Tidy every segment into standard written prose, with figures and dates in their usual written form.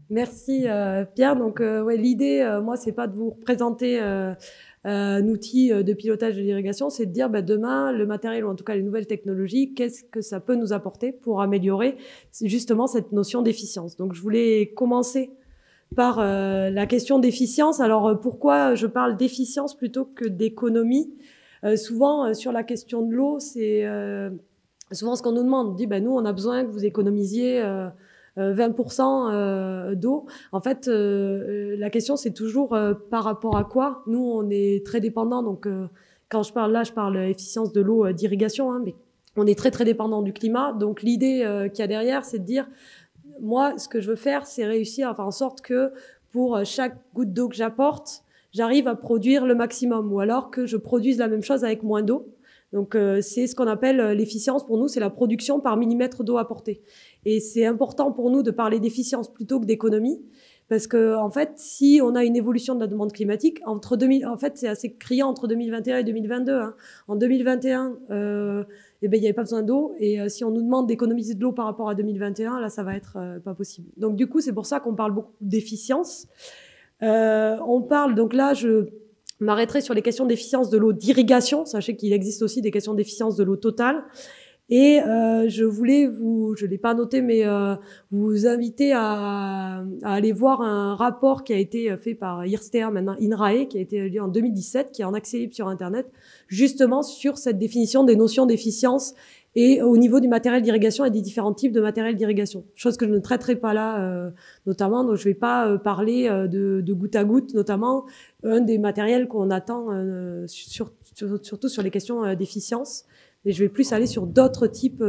Merci Pierre. Donc ouais, l'idée, moi, c'est pas de vous représenter un outil de pilotage de l'irrigation, c'est de dire demain, le matériel ou en tout cas les nouvelles technologies, qu'est-ce que ça peut nous apporter pour améliorer justement cette notion d'efficience. Donc je voulais commencer par la question d'efficience. Alors pourquoi je parle d'efficience plutôt que d'économie? Souvent sur la question de l'eau, c'est souvent ce qu'on nous demande. On dit nous on a besoin que vous économisiez 20% d'eau. En fait, la question c'est toujours par rapport à quoi. Nous on est très dépendant. Donc quand je parle là, je parle efficience de l'eau d'irrigation, hein, mais on est très très dépendant du climat. Donc l'idée qu'il y a derrière, c'est de dire moi, ce que je veux faire, c'est réussir à faire en sorte que pour chaque goutte d'eau que j'apporte, j'arrive à produire le maximum, ou alors que je produise la même chose avec moins d'eau. Donc, c'est ce qu'on appelle l'efficience. Pour nous, c'est la production par millimètre d'eau apportée. Et c'est important pour nous de parler d'efficience plutôt que d'économie, parce que en fait, si on a une évolution de la demande climatique entre 2000, en fait, c'est assez criant entre 2021 et 2022. Hein. En 2021, il n'y avait pas besoin d'eau. Et si on nous demande d'économiser de l'eau par rapport à 2021, là, ça va être pas possible. Donc, du coup, c'est pour ça qu'on parle beaucoup d'efficience. On parle, donc là, je m'arrêterai sur les questions d'efficience de l'eau d'irrigation. Sachez qu'il existe aussi des questions d'efficience de l'eau totale. Et je voulais je l'ai pas noté, mais vous inviter à aller voir un rapport qui a été fait par IRSTEA, maintenant INRAE, qui a été lu en 2017, qui est en accès libre sur Internet, justement sur cette définition des notions d'efficience et au niveau du matériel d'irrigation et des différents types de matériel d'irrigation. Chose que je ne traiterai pas là, notamment. Donc je vais pas parler de goutte à goutte, notamment un des matériels qu'on attend surtout sur les questions d'efficience. Et je vais plus aller sur d'autres types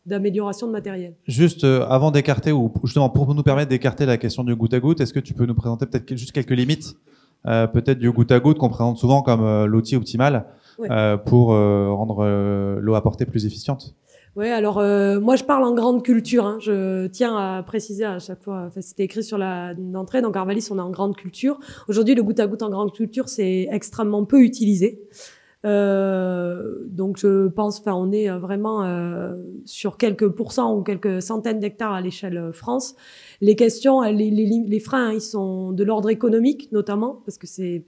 d'amélioration de matériel. Juste avant d'écarter, ou justement pour nous permettre d'écarter la question du goutte à goutte, est-ce que tu peux nous présenter peut-être juste quelques limites peut-être du goutte à goutte qu'on présente souvent comme l'outil optimal pour rendre l'eau apportée plus efficiente? Oui, alors moi je parle en grande culture. Hein. Je tiens à préciser à chaque fois, enfin, c'était écrit sur l'entrée, donc Arvalis on est en grande culture. Aujourd'hui le goutte à goutte en grande culture c'est extrêmement peu utilisé. Donc je pense, enfin on est vraiment sur quelques pourcents ou quelques centaines d'hectares à l'échelle France. Les questions, les freins, hein, ils sont de l'ordre économique notamment parce que c'est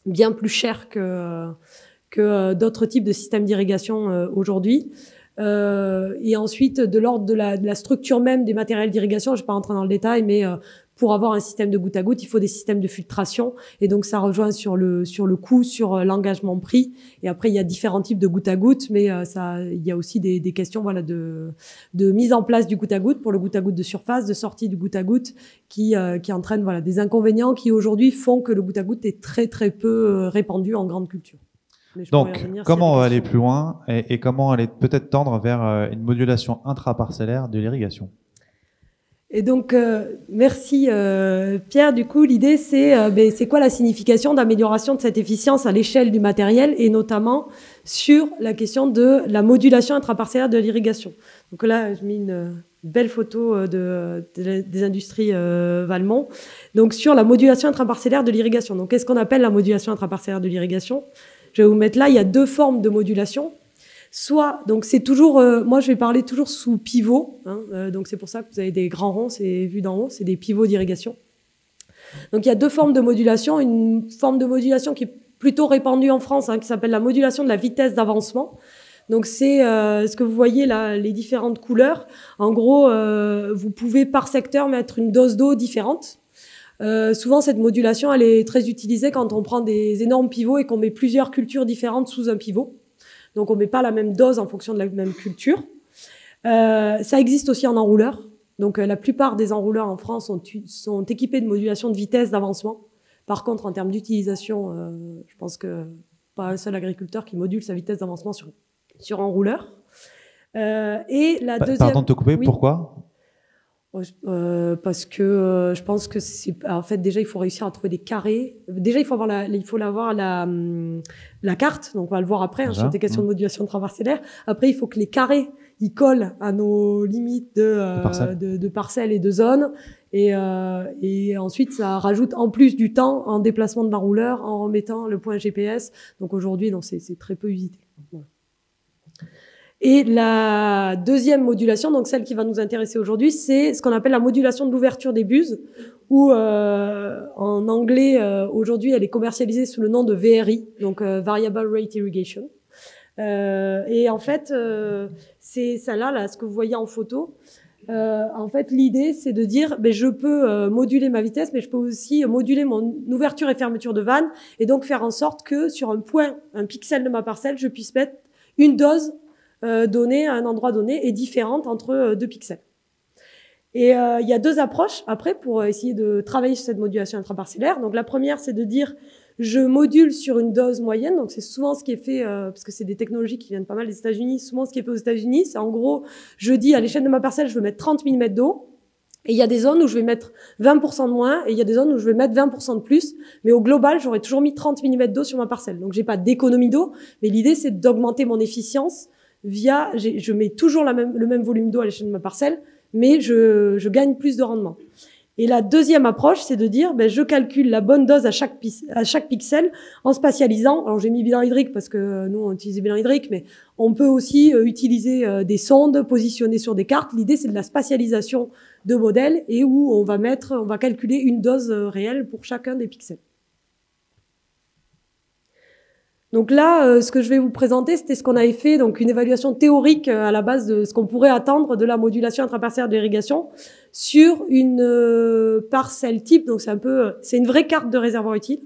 bien plus cher que d'autres types de systèmes d'irrigation aujourd'hui. Et ensuite de l'ordre de la structure même des matériels d'irrigation. Je vais pas rentrer dans le détail, mais pour avoir un système de goutte à goutte, il faut des systèmes de filtration. Et donc, ça rejoint sur le coût, sur l'engagement prix. Et après, il y a différents types de goutte à goutte, mais il y a aussi des questions, voilà, de mise en place du goutte à goutte pour le goutte à goutte de surface, de sortie du goutte à goutte, qui entraînent, voilà, des inconvénients qui aujourd'hui font que le goutte à goutte est très, très peu répandu en grande culture. Donc, comment on va aller plus loin et comment aller peut-être tendre vers une modulation intraparcellaire de l'irrigation? Et donc, merci Pierre. Du coup, l'idée, c'est quoi la signification d'amélioration de cette efficience à l'échelle du matériel et notamment sur la question de la modulation intraparcellaire de l'irrigation. Donc là, je mets une belle photo des industries Valmont. Donc, sur la modulation intraparcellaire de l'irrigation. Donc, qu'est-ce qu'on appelle la modulation intraparcellaire de l'irrigation? Je vais vous mettre là, il y a deux formes de modulation. Soit, donc c'est toujours, moi je vais parler toujours sous pivot, hein, donc c'est pour ça que vous avez des grands ronds, c'est vu d'en haut, c'est des pivots d'irrigation. Donc il y a deux formes de modulation, une forme de modulation qui est plutôt répandue en France, hein, qui s'appelle la modulation de la vitesse d'avancement. Donc c'est ce que vous voyez là, les différentes couleurs. En gros, vous pouvez par secteur mettre une dose d'eau différente. Souvent, cette modulation, elle est très utilisée quand on prend des énormes pivots et qu'on met plusieurs cultures différentes sous un pivot. Donc, on met pas la même dose en fonction de la même culture. Ça existe aussi en enrouleur. Donc, la plupart des enrouleurs en France sont équipés de modulation de vitesse d'avancement. Par contre, en termes d'utilisation, je pense que pas un seul agriculteur qui module sa vitesse d'avancement sur enrouleur. Et la deuxième... Pardon de te couper, oui. Pourquoi ? Parce que je pense que en fait déjà il faut réussir à trouver des carrés. Déjà il faut avoir la carte, donc on va le voir après sur des questions de modulation transparcellaire. Après il faut que les carrés ils collent à nos limites de parcelles et de zones. Et ensuite ça rajoute en plus du temps en déplacement de l'enrouleur en remettant le point GPS. Donc aujourd'hui non, c'est très peu usité. Voilà. Et la deuxième modulation, donc celle qui va nous intéresser aujourd'hui, c'est ce qu'on appelle la modulation de l'ouverture des buses, où en anglais, aujourd'hui, elle est commercialisée sous le nom de VRI, donc Variable Rate Irrigation. Et en fait, c'est ça là, ce que vous voyez en photo. En fait, l'idée, c'est de dire, je peux moduler ma vitesse, mais je peux aussi moduler mon ouverture et fermeture de vanne, et donc faire en sorte que sur un point, un pixel de ma parcelle, je puisse mettre une dose donnée à un endroit donné et différente entre deux pixels. Et il y a deux approches après pour essayer de travailler sur cette modulation intraparcellaire. Donc la première, c'est de dire je module sur une dose moyenne. Donc c'est souvent ce qui est fait, parce que c'est des technologies qui viennent pas mal des États-Unis. Souvent ce qui est fait aux États-Unis, c'est en gros, je dis à l'échelle de ma parcelle, je veux mettre 30 mm d'eau. Et il y a des zones où je vais mettre 20% de moins, et il y a des zones où je vais mettre 20% de plus. Mais au global, j'aurais toujours mis 30 mm d'eau sur ma parcelle. Donc j'ai pas d'économie d'eau, mais l'idée c'est d'augmenter mon efficience via, je mets toujours le même volume d'eau à l'échelle de ma parcelle, mais je gagne plus de rendement. Et la deuxième approche, c'est de dire, je calcule la bonne dose à chaque pixel en spatialisant. Alors j'ai mis bilan hydrique parce que nous on utilise bilan hydrique, mais on peut aussi utiliser des sondes positionnées sur des cartes. L'idée c'est de la spatialisation de modèles et où on va calculer une dose réelle pour chacun des pixels. Donc là, ce que je vais vous présenter, c'était ce qu'on avait fait, donc une évaluation théorique à la base de ce qu'on pourrait attendre de la modulation intraparcellaire de l'irrigation sur une parcelle type. Donc c'est une vraie carte de réservoir utile,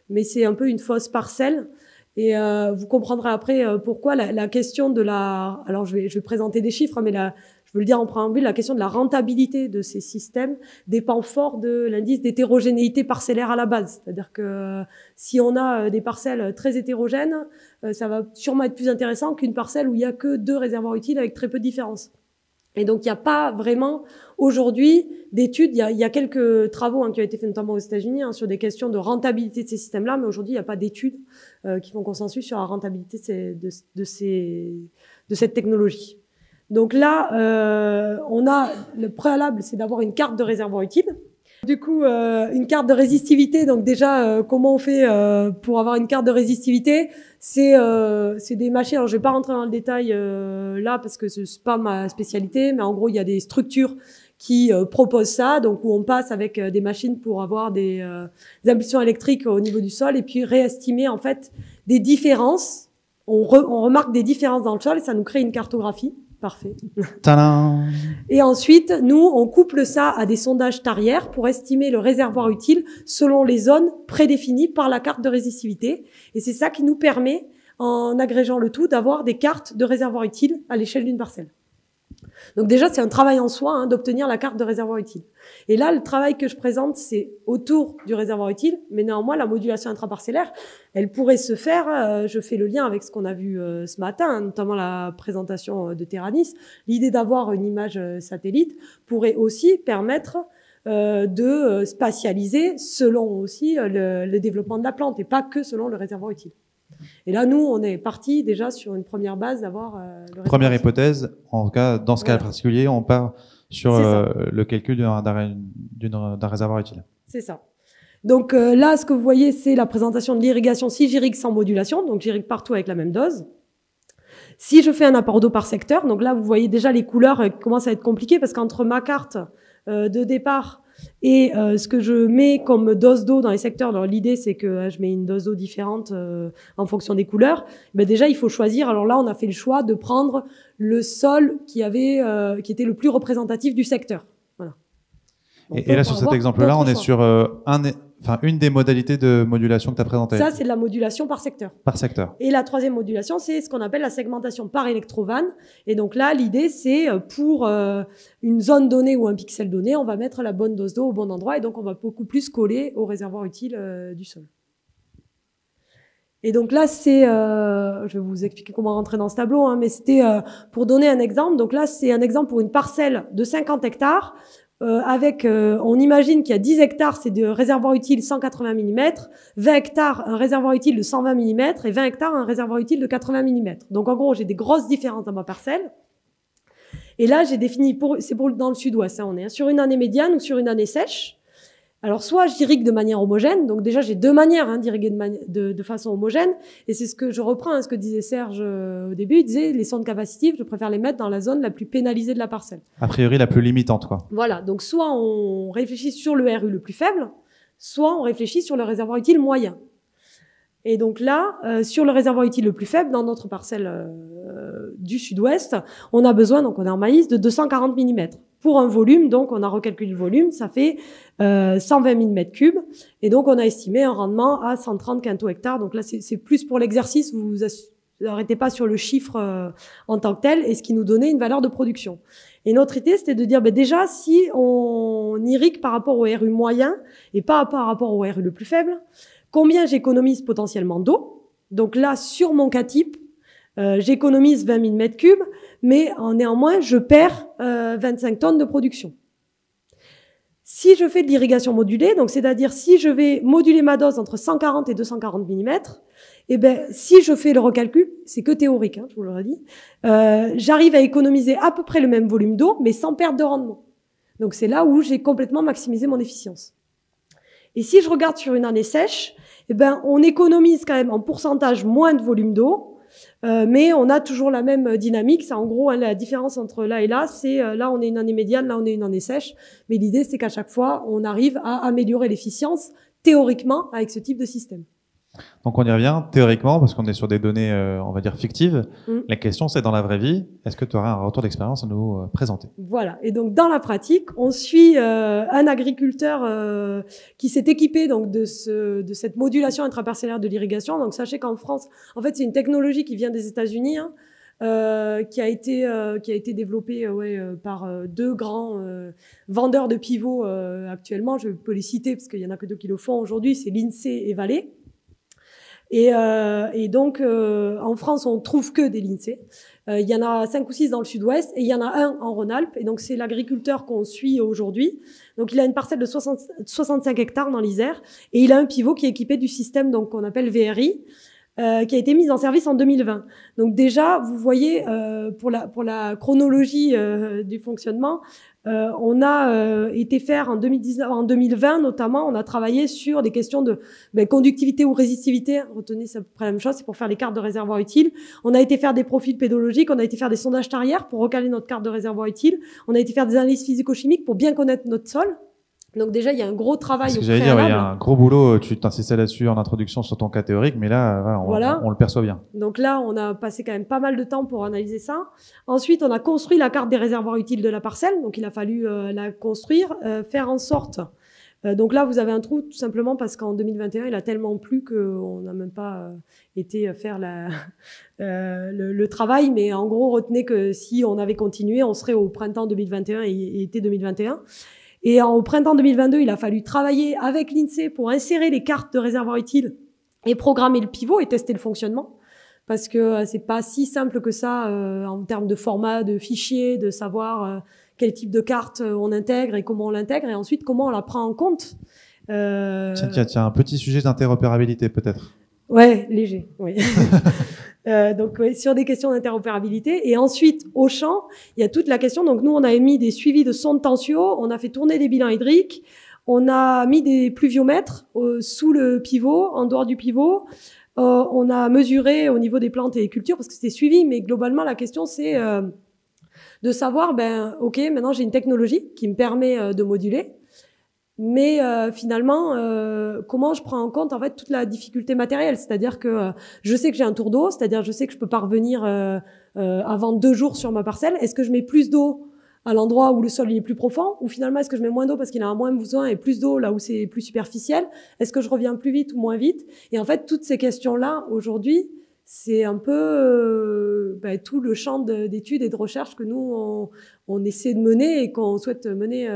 mais c'est un peu une fausse parcelle. Et vous comprendrez après pourquoi la question de la. Alors je vais présenter des chiffres, mais je veux le dire en préambule, la question de la rentabilité de ces systèmes dépend fort de l'indice d'hétérogénéité parcellaire à la base. C'est-à-dire que si on a des parcelles très hétérogènes, ça va sûrement être plus intéressant qu'une parcelle où il y a que 2 réservoirs utiles avec très peu de différence. Et donc, il n'y a pas vraiment, aujourd'hui, d'études. Il y a quelques travaux qui ont été faits notamment aux États-Unis sur des questions de rentabilité de ces systèmes-là, mais aujourd'hui, il n'y a pas d'études qui font consensus sur la rentabilité de cette technologie. Donc là, on a le préalable, c'est d'avoir une carte de réservoir utile. Du coup, une carte de résistivité. Donc déjà, comment on fait pour avoir une carte de résistivité? C'est des machines. Alors je vais pas rentrer dans le détail là parce que c'est pas ma spécialité, mais en gros, il y a des structures qui proposent ça, donc où on passe avec des machines pour avoir des impulsions électriques au niveau du sol et puis réestimer en fait des différences. On remarque des différences dans le sol et ça nous crée une cartographie. Parfait. Tadam. Et ensuite, nous, on couple ça à des sondages tarières pour estimer le réservoir utile selon les zones prédéfinies par la carte de résistivité. Et c'est ça qui nous permet, en agrégeant le tout, d'avoir des cartes de réservoir utile à l'échelle d'une parcelle. Donc déjà, c'est un travail en soi d'obtenir la carte de réservoir utile. Et là, le travail que je présente, c'est autour du réservoir utile, mais néanmoins, la modulation intraparcellaire, elle pourrait se faire, je fais le lien avec ce qu'on a vu ce matin, notamment la présentation de Terranis, l'idée d'avoir une image satellite pourrait aussi permettre de spatialiser selon aussi le développement de la plante et pas que selon le réservoir utile. Et là, nous, on est parti déjà sur une première base d'avoir le première hypothèse, en tout cas, dans ce cas particulier, on part sur le calcul d'un réservoir utile. C'est ça. Donc là, ce que vous voyez, c'est la présentation de l'irrigation si j'irrigue sans modulation. Donc j'irrigue partout avec la même dose. Si je fais un apport d'eau par secteur, donc là, vous voyez déjà les couleurs commencent à être compliquées parce qu'entre ma carte de départ et ce que je mets comme dose d'eau dans les secteurs, alors l'idée c'est que je mets une dose d'eau différente en fonction des couleurs. Déjà il faut choisir. Alors là on a fait le choix de prendre le sol qui était le plus représentatif du secteur. Voilà. Donc, et là sur cet exemple-là, on est sur une des modalités de modulation que tu as présentées. Ça, c'est de la modulation par secteur. Par secteur. Et la troisième modulation, c'est ce qu'on appelle la segmentation par électrovanne. Et donc là, l'idée, c'est pour une zone donnée ou un pixel donné, on va mettre la bonne dose d'eau au bon endroit. Et donc, on va beaucoup plus coller au réservoir utile du sol. Et donc là, je vais vous expliquer comment rentrer dans ce tableau, mais c'était pour donner un exemple. Donc là, c'est un exemple pour une parcelle de 50 hectares. On imagine qu'il y a 10 hectares, c'est de réservoir utile 180 mm, 20 hectares, un réservoir utile de 120 mm, et 20 hectares, un réservoir utile de 80 mm. Donc, en gros, j'ai des grosses différences dans ma parcelle. Et là, j'ai défini, c'est dans le sud-ouest, on est sur une année médiane ou sur une année sèche. Alors, soit j'irrigue de manière homogène, donc déjà j'ai deux manières d'irriguer de façon homogène, et c'est ce que je reprends, ce que disait Serge au début, il disait les sondes capacitives, je préfère les mettre dans la zone la plus pénalisée de la parcelle. A priori la plus limitante, quoi. Voilà, donc soit on réfléchit sur le RU le plus faible, soit on réfléchit sur le réservoir utile moyen. Et donc là, sur le réservoir utile le plus faible, dans notre parcelle du sud-ouest, on a besoin, donc on est en maïs, de 240 mm. Pour un volume, donc on a recalculé le volume, ça fait 120 000 m3. Et donc on a estimé un rendement à 130 quinto-hectares. Donc là, c'est plus pour l'exercice, vous n'arrêtez pas sur le chiffre en tant que tel, et ce qui nous donnait une valeur de production. Et notre idée, c'était de dire, déjà, si on irrigue par rapport au RU moyen et pas par rapport au RU le plus faible, combien j'économise potentiellement d'eau? Donc là, sur mon cas type, j'économise 20 000 m3, mais néanmoins, je perds 25 tonnes de production. Si je fais de l'irrigation modulée, donc c'est-à-dire si je vais moduler ma dose entre 140 et 240 mm, eh ben, si je fais le recalcul, c'est que théorique, je vous l'aurais dit, j'arrive à économiser à peu près le même volume d'eau, mais sans perdre de rendement. Donc c'est là où j'ai complètement maximisé mon efficience. Et si je regarde sur une année sèche, eh ben, on économise quand même en pourcentage moins de volume d'eau, mais on a toujours la même dynamique. C'est en gros la différence entre là et là, c'est là on est une année médiane, là on est une année sèche. Mais l'idée c'est qu'à chaque fois on arrive à améliorer l'efficience théoriquement avec ce type de système. Donc on y revient théoriquement parce qu'on est sur des données, on va dire fictives. La question c'est dans la vraie vie, est-ce que tu aurais un retour d'expérience à nous présenter? Voilà. Et donc dans la pratique, on suit un agriculteur qui s'est équipé donc de cette modulation intraparcellaire de l'irrigation. Donc sachez qu'en France, en fait, c'est une technologie qui vient des États-Unis, qui a été développée par deux grands vendeurs de pivots actuellement. Je peux les citer parce qu'il y en a que deux qui le font aujourd'hui. C'est l'INSEE et Vallée. Et donc, en France, on trouve que des l'INSEE. Il y en a 5 ou 6 dans le sud-ouest et il y en a un en Rhône-Alpes. Et donc, c'est l'agriculteur qu'on suit aujourd'hui. Donc, il a une parcelle de 65 hectares dans l'Isère et il a un pivot qui est équipé du système donc qu'on appelle VRI, qui a été mis en service en 2020. Donc déjà, vous voyez, pour la chronologie du fonctionnement, on a été faire en 2020 notamment, on a travaillé sur des questions de conductivité ou résistivité. Retenez, c'est à peu près la même chose, c'est pour faire les cartes de réservoir utile. On a été faire des profils pédologiques, on a été faire des sondages tarières pour recaler notre carte de réservoir utile. On a été faire des analyses physico-chimiques pour bien connaître notre sol. Donc déjà, il y a un gros travail au préalable. J'allais dire, il y a un gros boulot, tu t'insistais là-dessus en introduction sur ton cas théorique, mais là, on le perçoit bien. Donc là, on a passé quand même pas mal de temps pour analyser ça. Ensuite, on a construit la carte des réservoirs utiles de la parcelle. Donc il a fallu la construire, faire en sorte. Donc là, vous avez un trou tout simplement parce qu'en 2021, il a tellement plu qu'on n'a même pas été faire le travail. Mais en gros, retenez que si on avait continué, on serait au printemps 2021 et été 2021. Et au printemps 2022, il a fallu travailler avec l'INSEE pour insérer les cartes de réservoirs utiles et programmer le pivot et tester le fonctionnement. Parce que c'est pas si simple que ça en termes de format, de fichier, de savoir quel type de carte on intègre et comment on l'intègre et ensuite comment on la prend en compte. Tiens, un petit sujet d'interopérabilité peut-être. Ouais, léger, oui. Donc sur des questions d'interopérabilité et ensuite au champ il y a toute la question. Donc nous on a émis des suivis de sondes tensio, on a fait tourner des bilans hydriques, on a mis des pluviomètres sous le pivot, en dehors du pivot, on a mesuré au niveau des plantes et des cultures parce que c'était suivi, mais globalement la question c'est de savoir ok, maintenant j'ai une technologie qui me permet de moduler. Mais finalement, comment je prends en compte en fait toute la difficulté matérielle, c'est-à-dire que je sais que j'ai un tour d'eau, c'est-à-dire je sais que je peux pas revenir avant 2 jours sur ma parcelle. Est-ce que je mets plus d'eau à l'endroit où le sol est plus profond, ou finalement est-ce que je mets moins d'eau parce qu'il a moins besoin et plus d'eau là où c'est plus superficiel? Est-ce que je reviens plus vite ou moins vite? Et en fait, toutes ces questions-là aujourd'hui, c'est un peu tout le champ d'études et de recherche que nous on essaie de mener et qu'on souhaite mener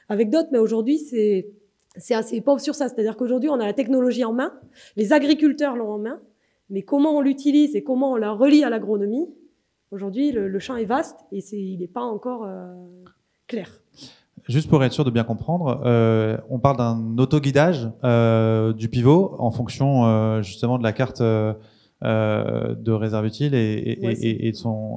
avec d'autres, mais aujourd'hui, c'est assez pauvre sur ça. C'est-à-dire qu'aujourd'hui, on a la technologie en main, les agriculteurs l'ont en main, mais comment on l'utilise et comment on la relie à l'agronomie, aujourd'hui, le champ est vaste et il n'est pas encore clair. Juste pour être sûr de bien comprendre, on parle d'un autoguidage du pivot en fonction justement de la carte de réserve utile et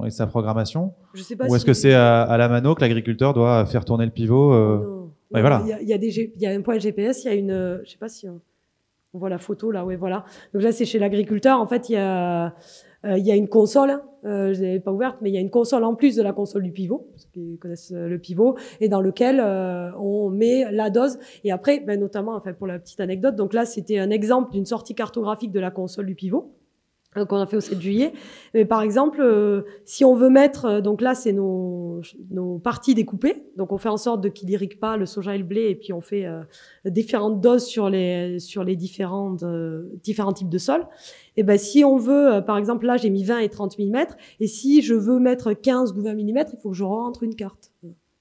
sa programmation. Je sais pas ou est-ce que c'est à la mano que l'agriculteur doit faire tourner le pivot Non. Ouais, voilà. Il y a un point GPS, il y a une, je sais pas si on voit la photo là, ouais, voilà. Donc là, c'est chez l'agriculteur. En fait, il y a une console, je l'avais pas ouverte, mais il y a une console en plus de la console du pivot, ceux qui connaissent le pivot, et dans lequel on met la dose. Et après, ben, notamment, enfin, pour la petite anecdote, donc là, c'était un exemple d'une sortie cartographique de la console du pivot qu'on a fait au 7 juillet. Mais par exemple, si on veut mettre, donc là, c'est nos parties découpées. Donc, on fait en sorte qu'il irrigue pas le soja et le blé, et puis on fait différentes doses sur les différents types de sols. Et ben, si on veut, par exemple, là, j'ai mis 20 et 30 mm, et si je veux mettre 15 ou 20 mm, il faut que je rentre une carte.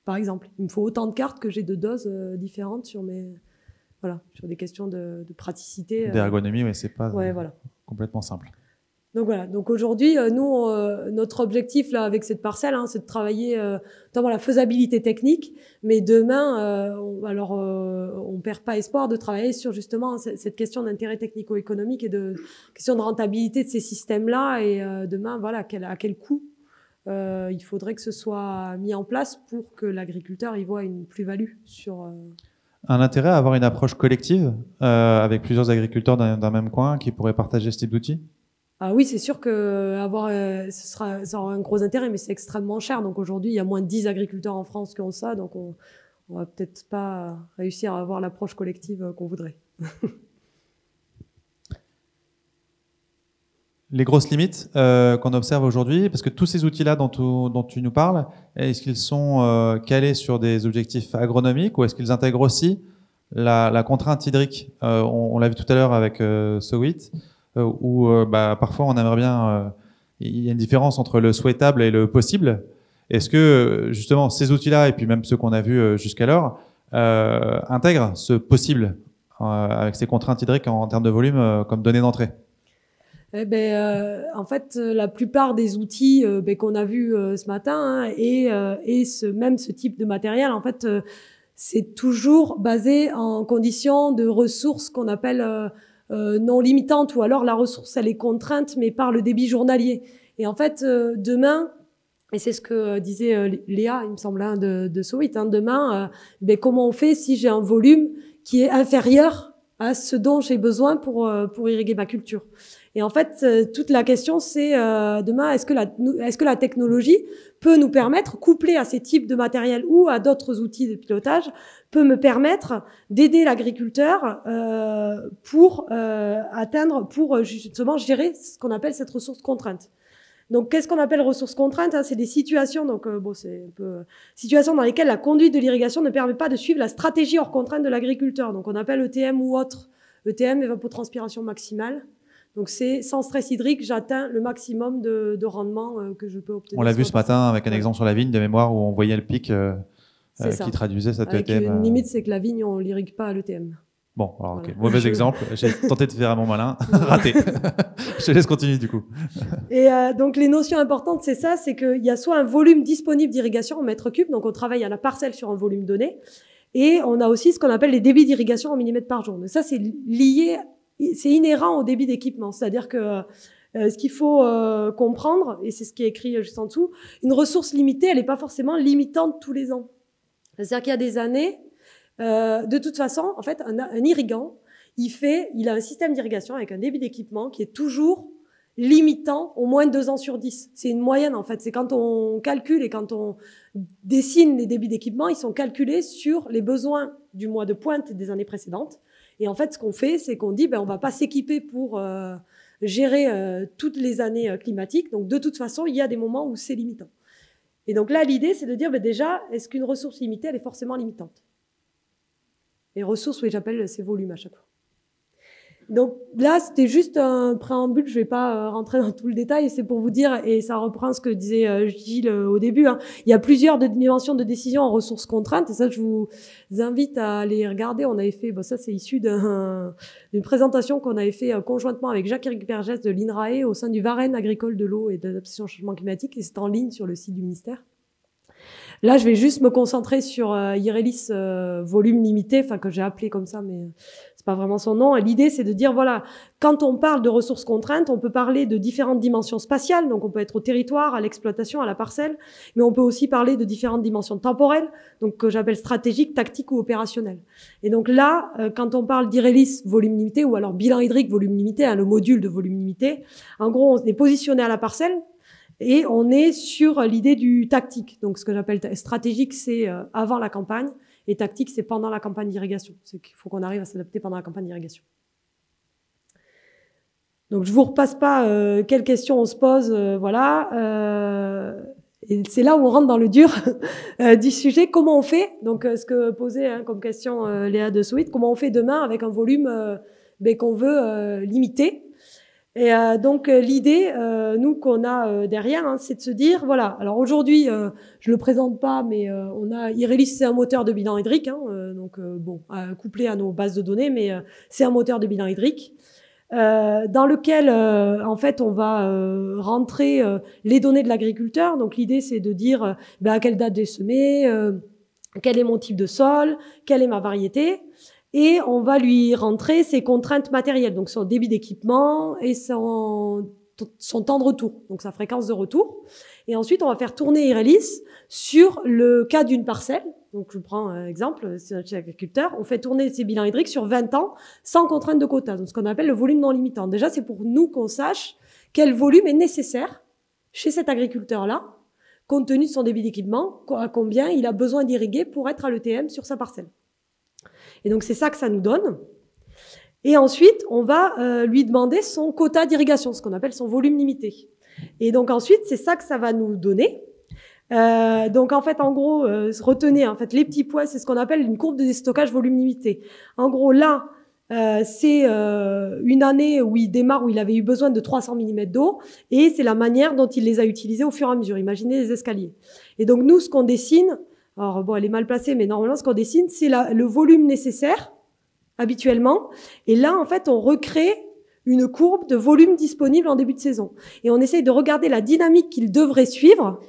Par exemple, il me faut autant de cartes que j'ai de doses différentes sur sur des questions de praticité. D'ergonomie, mais c'est pas voilà. complètement simple. Donc voilà. Donc aujourd'hui, nous, notre objectif là avec cette parcelle, c'est de travailler notamment la faisabilité technique. Mais demain, on perd pas espoir de travailler sur justement cette question d'intérêt technico-économique et de question de rentabilité de ces systèmes-là. Et demain, voilà, à quel coût il faudrait que ce soit mis en place pour que l'agriculteur y voit une plus-value sur. Un intérêt à avoir une approche collective avec plusieurs agriculteurs d'un même coin qui pourraient partager ce type d'outils. Ah oui, c'est sûr que ça aura un gros intérêt, mais c'est extrêmement cher. Donc aujourd'hui, il y a moins de 10 agriculteurs en France qui ont ça, donc on va peut-être pas réussir à avoir l'approche collective qu'on voudrait. Les grosses limites qu'on observe aujourd'hui, parce que tous ces outils-là dont tu nous parles, est-ce qu'ils sont calés sur des objectifs agronomiques ou est-ce qu'ils intègrent aussi la contrainte hydrique on l'a vu tout à l'heure avec Sowit, où parfois on aimerait bien... il y a une différence entre le souhaitable et le possible. Est-ce que justement ces outils-là, et puis même ceux qu'on a vus jusqu'alors, intègrent ce possible avec ces contraintes hydriques en termes de volume comme donnée d'entrée? En fait, la plupart des outils qu'on a vus ce matin et ce type de matériel, en fait, c'est toujours basé en conditions de ressources qu'on appelle non limitantes, ou alors la ressource elle est contrainte mais par le débit journalier. Et en fait, demain, et c'est ce que disait Léa, il me semble, de Sowit, demain, comment on fait si j'ai un volume qui est inférieur à ce dont j'ai besoin pour irriguer ma culture? Et en fait, toute la question, c'est demain, est-ce que la technologie peut nous permettre, couplée à ces types de matériel ou à d'autres outils de pilotage, peut me permettre d'aider l'agriculteur pour justement gérer ce qu'on appelle cette ressource contrainte. Donc, qu'est-ce qu'on appelle ressources contraintes? C'est des situations, c'est un peu situations dans lesquelles la conduite de l'irrigation ne permet pas de suivre la stratégie hors contrainte de l'agriculteur. Donc, on appelle ETM ou autre. ETM, évapotranspiration maximale. Donc, c'est sans stress hydrique, j'atteins le maximum de rendement que je peux obtenir. On l'a vu ce matin avec un exemple sur la vigne de mémoire où on voyait le pic qui traduisait cette ETM. Une limite, c'est que la vigne, on l'irrigue pas à l'ETM. Bon, alors, ok. Mauvais exemple. J'ai tenté de faire à mon malin. Raté. Je te laisse continuer du coup. Et donc, les notions importantes, c'est ça, c'est qu'il y a soit un volume disponible d'irrigation en mètres cubes, donc on travaille à la parcelle sur un volume donné, et on a aussi ce qu'on appelle les débits d'irrigation en millimètres par jour. Donc ça, c'est lié, c'est inhérent au débit d'équipement. C'est-à-dire que ce qu'il faut comprendre, et c'est ce qui est écrit juste en dessous, une ressource limitée, elle n'est pas forcément limitante tous les ans. C'est-à-dire qu'il y a des années, de toute façon, en fait, un irrigant, il a un système d'irrigation avec un débit d'équipement qui est toujours limitant au moins 2 ans sur 10. C'est une moyenne, en fait. C'est quand on calcule et quand on dessine les débits d'équipement, ils sont calculés sur les besoins du mois de pointe des années précédentes. Et en fait, ce qu'on fait, c'est qu'on dit, on va pas s'équiper pour gérer toutes les années climatiques. Donc, de toute façon, il y a des moments où c'est limitant. Et donc là, l'idée, c'est de dire, déjà, est-ce qu'une ressource limitée, elle est forcément limitante? Les ressources, oui, j'appelle ces volumes à chaque fois. Donc là, c'était juste un préambule, je vais pas rentrer dans tout le détail, c'est pour vous dire, et ça reprend ce que disait Gilles au début, il y a plusieurs dimensions de décision en ressources contraintes, et ça, je vous invite à aller regarder. On avait fait, ça c'est issu d'une présentation qu'on avait fait conjointement avec Jacques-Éric Bergès de l'INRAE au sein du Varenne agricole de l'eau et de l'adaptation au changement climatique, et c'est en ligne sur le site du ministère. Là, je vais juste me concentrer sur Irelis volume limité, que j'ai appelé comme ça, mais c'est c'est pas vraiment son nom. L'idée, c'est de dire, voilà, quand on parle de ressources contraintes, on peut parler de différentes dimensions spatiales. Donc, on peut être au territoire, à l'exploitation, à la parcelle. Mais on peut aussi parler de différentes dimensions temporelles, donc que j'appelle stratégiques, tactiques ou opérationnelles. Et donc là, quand on parle d'IRELIS volume limité ou alors bilan hydrique volume limité, hein, le module de volume limité, en gros, on est positionné à la parcelle et on est sur l'idée du tactique. Donc, ce que j'appelle stratégique, c'est avant la campagne. Et tactique, c'est pendant la campagne d'irrigation. C'est qu'il faut qu'on arrive à s'adapter pendant la campagne d'irrigation. Donc, je vous repasse pas quelles questions on se pose, voilà. Et c'est là où on rentre dans le dur du sujet. Comment on fait? Donc, ce que posait comme question Léa de Sweet, comment on fait demain avec un volume qu'on veut limiter? Et donc l'idée, nous qu'on a derrière, hein, c'est de se dire, voilà. Alors aujourd'hui, je le présente pas, mais on a IRELIS, c'est un moteur de bilan hydrique, hein, donc bon, couplé à nos bases de données, mais c'est un moteur de bilan hydrique dans lequel, en fait, on va rentrer les données de l'agriculteur. Donc l'idée, c'est de dire à quelle date j'ai semé, quel est mon type de sol, quelle est ma variété. Et on va lui rentrer ses contraintes matérielles, donc son débit d'équipement et son temps de retour, donc sa fréquence de retour. Et ensuite, on va faire tourner IRELIS sur le cas d'une parcelle. Donc, je prends un exemple, c'est un agriculteur. On fait tourner ses bilans hydriques sur 20 ans sans contrainte de quota, donc ce qu'on appelle le volume non limitant. Déjà, c'est pour nous qu'on sache quel volume est nécessaire chez cet agriculteur-là, compte tenu de son débit d'équipement, à combien il a besoin d'irriguer pour être à l'ETM sur sa parcelle. Et donc, c'est ça que ça nous donne. Et ensuite, on va lui demander son quota d'irrigation, ce qu'on appelle son volume limité. Et donc, ensuite, c'est ça que ça va nous donner. Donc, en fait, en gros, retenez, en fait, les petits points, c'est ce qu'on appelle une courbe de déstockage volume limité. En gros, là, c'est une année où il démarre, où il avait eu besoin de 300 mm d'eau, et c'est la manière dont il les a utilisés au fur et à mesure. Imaginez les escaliers. Et donc, nous, ce qu'on dessine, alors bon, elle est mal placée, mais normalement, ce qu'on dessine, c'est le volume nécessaire, habituellement. Et là, en fait, on recrée une courbe de volume disponible en début de saison. Et on essaye de regarder la dynamique qu'il devrait suivre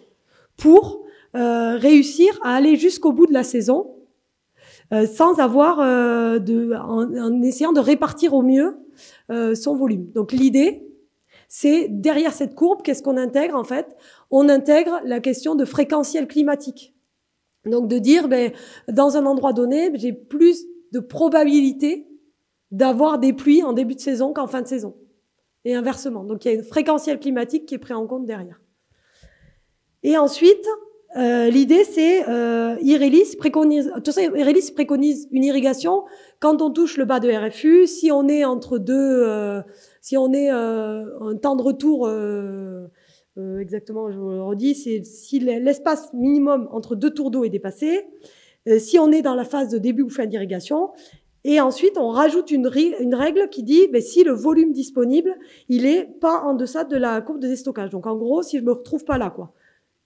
pour réussir à aller jusqu'au bout de la saison, sans avoir en essayant de répartir au mieux son volume. Donc l'idée, c'est derrière cette courbe, qu'est-ce qu'on intègre en fait? On intègre la question de fréquentiel climatique. Donc de dire, dans un endroit donné, j'ai plus de probabilité d'avoir des pluies en début de saison qu'en fin de saison. Et inversement. Donc il y a une fréquentiel climatique qui est pris en compte derrière. Et ensuite, l'idée c'est IRELIS préconise. Tout ça, IRELIS préconise une irrigation quand on touche le bas de RFU, si on est entre deux, si on est un temps de retour. Exactement, je vous le redis, c'est si l'espace minimum entre deux tours d'eau est dépassé, si on est dans la phase de début ou fin d'irrigation, et ensuite on rajoute une règle qui dit si le volume disponible, il est pas en deçà de la courbe de déstockage. Donc en gros, si je me retrouve pas là, quoi.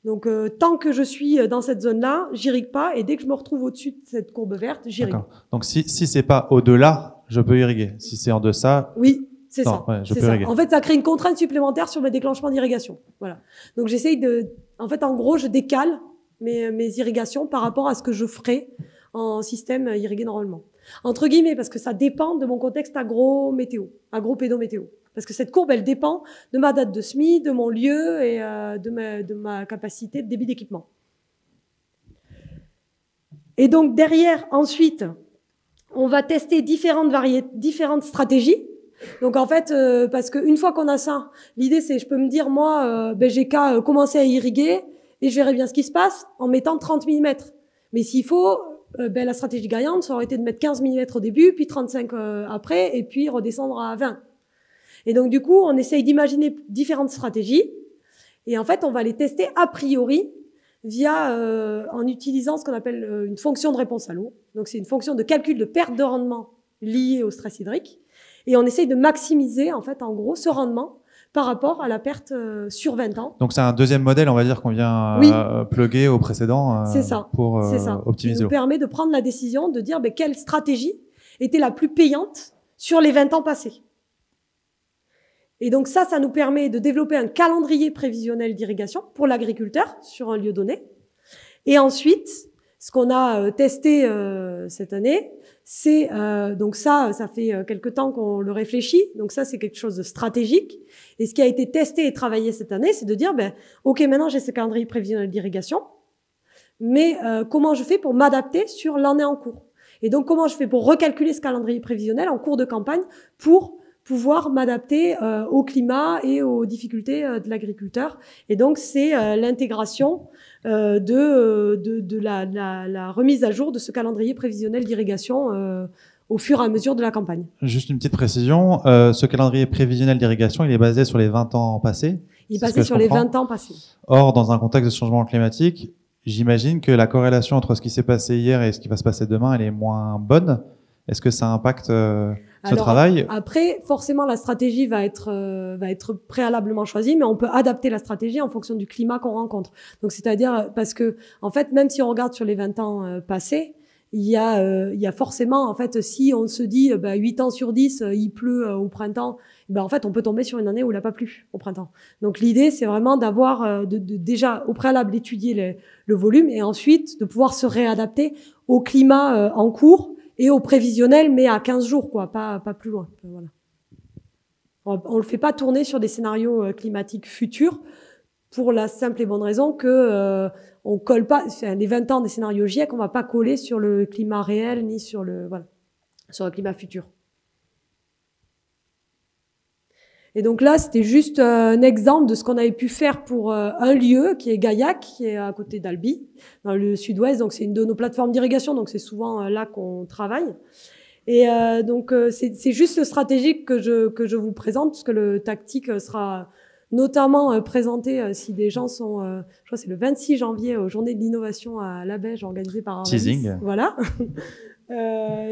Donc tant que je suis dans cette zone-là, j'irrigue pas, et dès que je me retrouve au-dessus de cette courbe verte, j'irrigue. Donc si c'est pas au-delà, je peux irriguer. Si c'est en deçà, oui. C'est ça. Ouais, je peux irriguer. En fait, ça crée une contrainte supplémentaire sur mes déclenchements d'irrigation. Voilà. Donc, j'essaye en fait, en gros, je décale mes irrigations par rapport à ce que je ferais en système irrigué normalement. Entre guillemets, parce que ça dépend de mon contexte agro-pédométéo. Parce que cette courbe, elle dépend de ma date de semis, de mon lieu et de ma capacité de débit d'équipement. Et donc, derrière, ensuite, on va tester différentes stratégies. Donc en fait, parce qu'une fois qu'on a ça, l'idée c'est, je peux me dire moi, j'ai qu'à commencer à irriguer et je verrai bien ce qui se passe en mettant 30 mm. Mais s'il faut, la stratégie gagnante, ça aurait été de mettre 15 mm au début, puis 35 après, et puis redescendre à 20. Et donc du coup, on essaye d'imaginer différentes stratégies, et en fait, on va les tester a priori via en utilisant ce qu'on appelle une fonction de réponse à l'eau. Donc c'est une fonction de calcul de perte de rendement liée au stress hydrique. Et on essaye de maximiser, en fait, en gros, ce rendement par rapport à la perte sur 20 ans. Donc, c'est un deuxième modèle, on va dire, qu'on vient plugger au précédent pour optimiser. Ça nous permet de prendre la décision de dire quelle stratégie était la plus payante sur les 20 ans passés. Et donc ça nous permet de développer un calendrier prévisionnel d'irrigation pour l'agriculteur sur un lieu donné. Et ensuite, ce qu'on a testé cette année, Donc ça fait quelque temps qu'on le réfléchit. Donc ça, c'est quelque chose de stratégique. Et ce qui a été testé et travaillé cette année, c'est de dire, ok, maintenant j'ai ce calendrier prévisionnel d'irrigation, mais comment je fais pour m'adapter sur l'année en cours? Et donc comment je fais pour recalculer ce calendrier prévisionnel en cours de campagne pour pouvoir m'adapter au climat et aux difficultés de l'agriculteur. Et donc c'est l'intégration de la remise à jour de ce calendrier prévisionnel d'irrigation au fur et à mesure de la campagne. Juste une petite précision, ce calendrier prévisionnel d'irrigation, il est basé sur les 20 ans passés? Il est basé sur les 20 ans passés. Or, dans un contexte de changement climatique, j'imagine que la corrélation entre ce qui s'est passé hier et ce qui va se passer demain, elle est moins bonne. Est-ce que ça impacte ce travail? Après, forcément, la stratégie va être préalablement choisie, mais on peut adapter la stratégie en fonction du climat qu'on rencontre. Donc, c'est-à-dire, parce que, en fait, même si on regarde sur les 20 ans passés, il y a forcément, en fait, si on se dit, 8 ans sur 10, il pleut au printemps, en fait, on peut tomber sur une année où il n'a pas plu au printemps. Donc, l'idée, c'est vraiment d'avoir, déjà, au préalable, d'étudier le volume et ensuite de pouvoir se réadapter au climat en cours et au prévisionnel, mais à 15 jours, quoi, pas plus loin. Voilà. On le fait pas tourner sur des scénarios climatiques futurs pour la simple et bonne raison que on colle pas, les 20 ans des scénarios GIEC, on va pas coller sur le climat réel ni sur le climat futur. Et donc là, c'était juste un exemple de ce qu'on avait pu faire pour un lieu qui est Gaillac, qui est à côté d'Albi, dans le sud-ouest. Donc c'est une de nos plateformes d'irrigation, donc c'est souvent là qu'on travaille. Et donc c'est juste le stratégique que je vous présente, parce que le tactique sera notamment présenté si des gens sont, je crois que c'est le 26 janvier, aux Journées de l'innovation à Labège, organisées par Teasing. Voilà.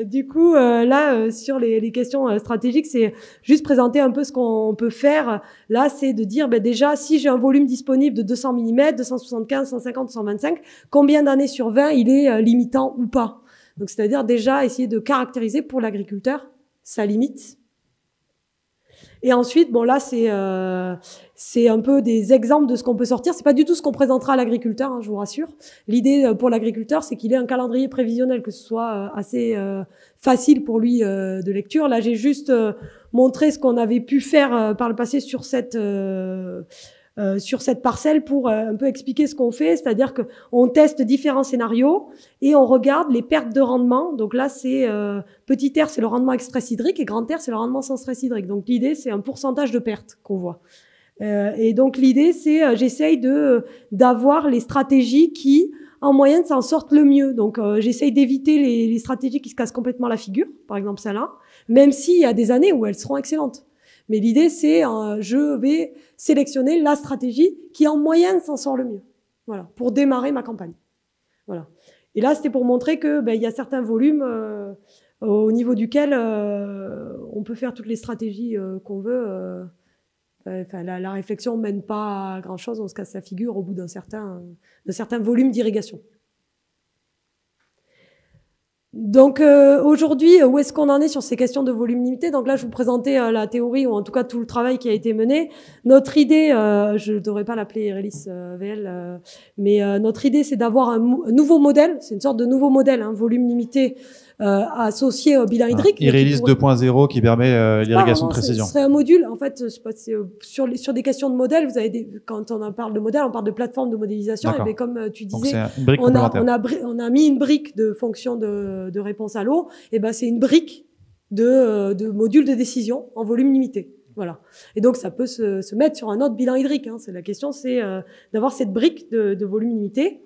Du coup, là, sur les questions stratégiques, c'est juste présenter un peu ce qu'on peut faire. Là, c'est de dire, déjà, si j'ai un volume disponible de 200 mm, 275, 150, 125, combien d'années sur 20 il est limitant ou pas? Donc, c'est-à-dire déjà essayer de caractériser pour l'agriculteur sa limite. Et ensuite, là, c'est un peu des exemples de ce qu'on peut sortir. C'est pas du tout ce qu'on présentera à l'agriculteur, hein, je vous rassure. L'idée pour l'agriculteur, c'est qu'il ait un calendrier prévisionnel, que ce soit assez facile pour lui de lecture. Là, j'ai juste montré ce qu'on avait pu faire par le passé sur cette parcelle pour un peu expliquer ce qu'on fait, c'est-à-dire que on teste différents scénarios et on regarde les pertes de rendement. Donc là, c'est petit R, c'est le rendement avec stress hydrique, et grand R, c'est le rendement sans stress hydrique. Donc l'idée, c'est un pourcentage de perte qu'on voit. Et donc l'idée, c'est j'essaye d'avoir les stratégies qui, en moyenne, s'en sortent le mieux. Donc j'essaye d'éviter les stratégies qui se cassent complètement la figure, par exemple celle-là, même s'il y a des années où elles seront excellentes. Mais l'idée, c'est je vais sélectionner la stratégie qui, en moyenne, s'en sort le mieux. Voilà, pour démarrer ma campagne. Voilà. Et là, c'était pour montrer que il y a certains volumes au niveau duquel on peut faire toutes les stratégies qu'on veut. La réflexion mène pas à grand-chose, on se casse la figure au bout d'un certain volume d'irrigation. Donc aujourd'hui, où est-ce qu'on en est sur ces questions de volume limité? Donc là, je vous présentais la théorie, ou en tout cas tout le travail qui a été mené. Notre idée, je ne devrais pas l'appeler Irelis VL, mais notre idée, c'est d'avoir un nouveau modèle, c'est une sorte de nouveau modèle, volume limité, associé au bilan hydrique. Irelis 2.0 qui permet l'irrigation de précision. Ce serait un module, en fait, sur des questions de modèle, vous avez quand on parle de modèle, on parle de plateforme de modélisation, et bien comme tu disais, on a mis une brique de fonction de réponse à l'eau, et ben c'est une brique de module de décision en volume limité. Voilà. Et donc ça peut se mettre sur un autre bilan hydrique. C'est la question, c'est d'avoir cette brique de volume limité.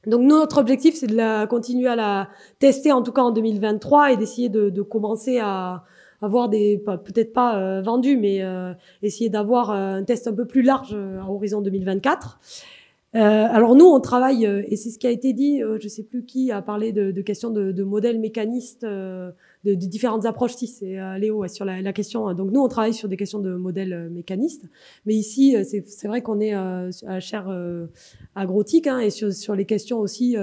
Donc nous, notre objectif, c'est de continuer à la tester, en tout cas en 2023, et d'essayer de commencer à avoir peut-être pas vendus, mais essayer d'avoir un test un peu plus large à horizon 2024. Alors nous, on travaille, et c'est ce qui a été dit, je sais plus qui a parlé de questions de modèles mécanistes, de différentes approches. Si c'est Léo sur la question. Donc nous, on travaille sur des questions de modèles mécanistes, mais ici, c'est vrai qu'on est à la chaire agrotique, et sur les questions aussi.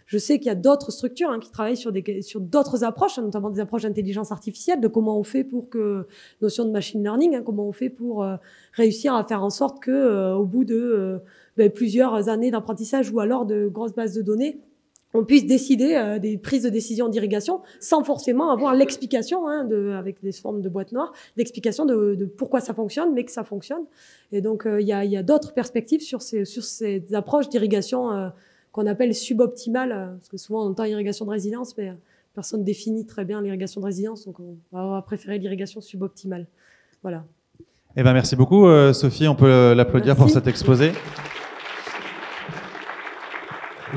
Je sais qu'il y a d'autres structures qui travaillent sur d'autres approches, notamment des approches d'intelligence artificielle, de comment on fait pour que notion de machine learning, comment on fait pour réussir à faire en sorte que au bout de plusieurs années d'apprentissage ou alors de grosses bases de données, on puisse décider des prises de décision d'irrigation sans forcément avoir l'explication, avec des formes de boîte noire, l'explication de pourquoi ça fonctionne, mais que ça fonctionne. Et donc, il y a d'autres perspectives sur ces approches d'irrigation qu'on appelle suboptimales, parce que souvent on entend irrigation de résilience, mais personne définit très bien l'irrigation de résilience, donc on va préférer l'irrigation suboptimale. Voilà. Eh ben, merci beaucoup, Sophie. On peut l'applaudir pour cet exposé.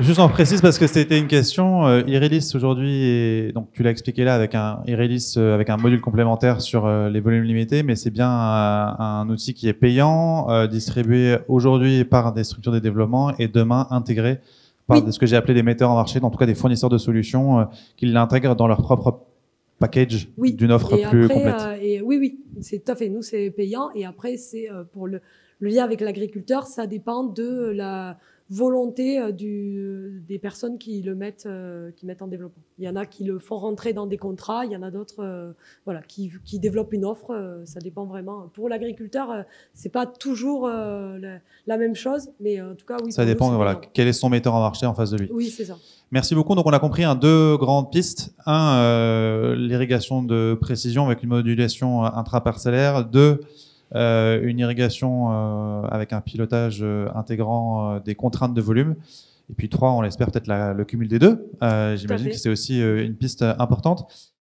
Juste en précise parce que c'était une question. Irelis aujourd'hui, donc tu l'as expliqué là avec un Irelis avec un module complémentaire sur les volumes limités, mais c'est bien un outil qui est payant, distribué aujourd'hui par des structures de développement et demain intégré par ce que j'ai appelé des metteurs en marché, en tout cas des fournisseurs de solutions qui l'intègrent dans leur propre package d'une offre plus complète. Oui, c'est tout à fait. Nous, c'est payant. Et après, c'est pour le lien avec l'agriculteur, ça dépend de la volonté des personnes qui mettent en développement. Il y en a qui le font rentrer dans des contrats, il y en a d'autres qui développent une offre. Ça dépend vraiment. Pour l'agriculteur, c'est pas toujours la même chose, mais en tout cas, oui. Ça dépend, quel est son metteur en marché en face de lui. Oui, c'est ça. Merci beaucoup. Donc, on a compris deux grandes pistes. L'irrigation de précision avec une modulation intraparcellaire. Deux, une irrigation avec un pilotage intégrant des contraintes de volume. Et puis 3, on l'espère peut-être le cumul des deux. J'imagine que c'est aussi une piste importante.